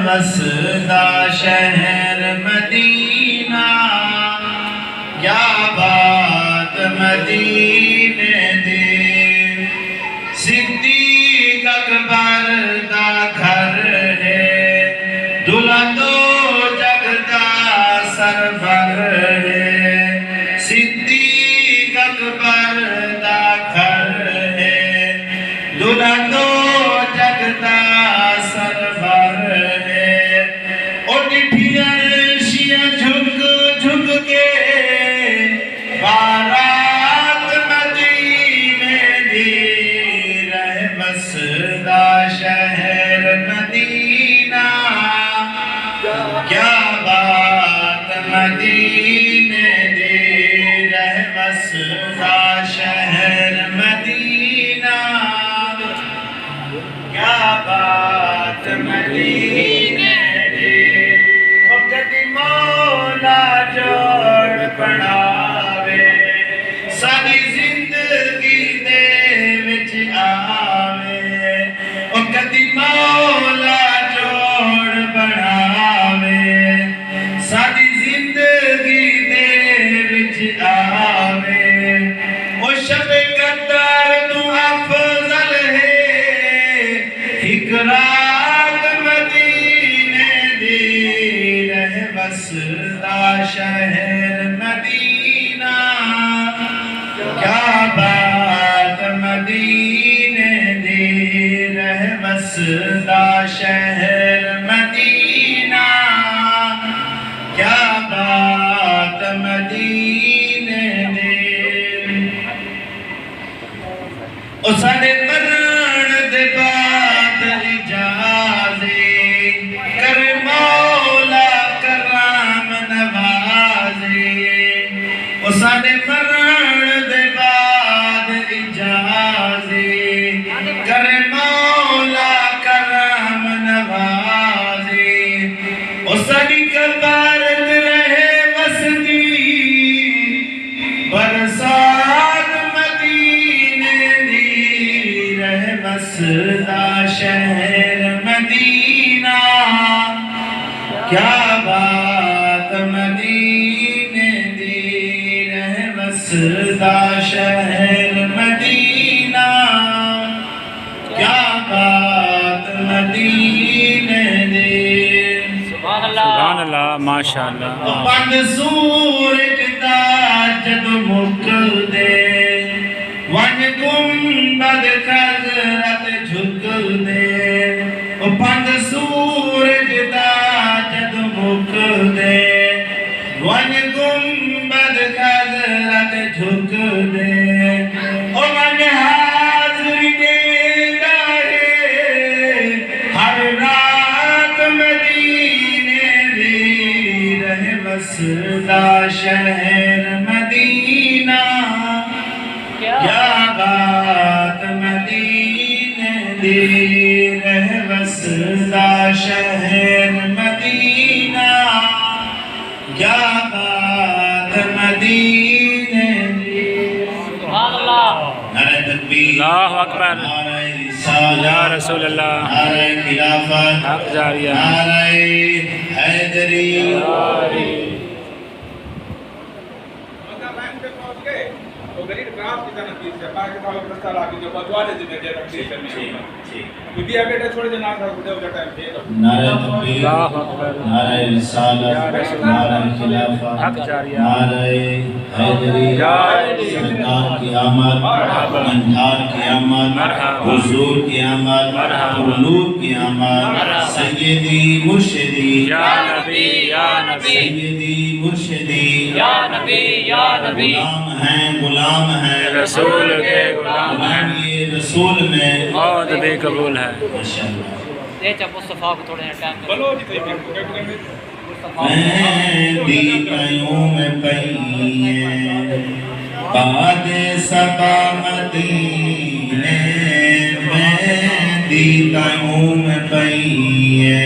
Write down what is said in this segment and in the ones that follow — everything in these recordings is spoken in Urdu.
وسدا شہر مدینہ کیا بات مدینے دی صدیق اکبر دا گھر ہے دلہا تو جگ دا سرور ہے صدیق اکبر دا گھر ہے دلہا تو جگ دا سرور ہے اٹھی عرشیاں جھک جھک کے بارات مدینے دی رہ وسدا شہر مدینہ کیا بات مدینے دی رہ وسدا شہر مدینہ کیا بات مدینے دی وقت مولا جوڑ بناوے ساری زندگی دے وچ آوے وقت مولا جوڑ بناوے ساری زندگی دے وچ آوے او شب قدر تو افضل ہے ایک رات مدینے دی رہ وسدا شہر مدینہ کیا بات مدینے دی رہ وسدا شہر مدینہ کیا بات مدینے دی او ساڈے مرن دے بعد اجازے کر مولا کرام نوازے او ساڈے مرن دے بعد اجازے کر مولا کرام نوازے او ساڈی کبارت رہے وسدی برسات مدینے دی رہ وسدا شہر مدینہ کیا بات مدینے دی رہ وسدا شہر مدینہ کیا بات مدینے دی سبحان اللہ ماشاءاللہ پنج سورج دا جد مک دے ون گنبد حضرت جھک دے پنج سورج دا جد مک دے ون گنبد حضرت جھک دے من حاضری دینا ہے ہر رات مدینے دی رہ وسدا شہر مدینہ کیا بات مدینے دی رہ وسدا شہر مدینہ کیا بات مدینے دی سبحان اللہ نعرہ تکبیر اللہ اکبر نعرہ رسالہ یا رسول اللہ نعرہ خلافت حق جاریہ نعرہ حیدری نعرہ تکبیر نعرہ رسالت نعرہ خلافت حق جاریہ نعرہ حیدری سرکار کی آمد انجار کی آمد حضور کی آمد نور کی آمد سیدی مرشدی یا نبی یا نبی سیدی مرشدی یا نبی یا نبی غلام ہیں رسول کے غلام ہیں غلامی رسول میں بہت بھی قبول ہے ماشاءاللہ دے چا مصطفیٰ کو تھوڑے ٹائم مہندی پیوں میں پئیے باد سبا مدینے مہندی پیوں میں پئیے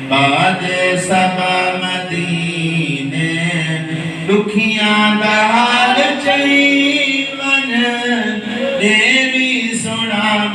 باد سبا مدینے دکھیاں دا حال چئی من دیوی سنا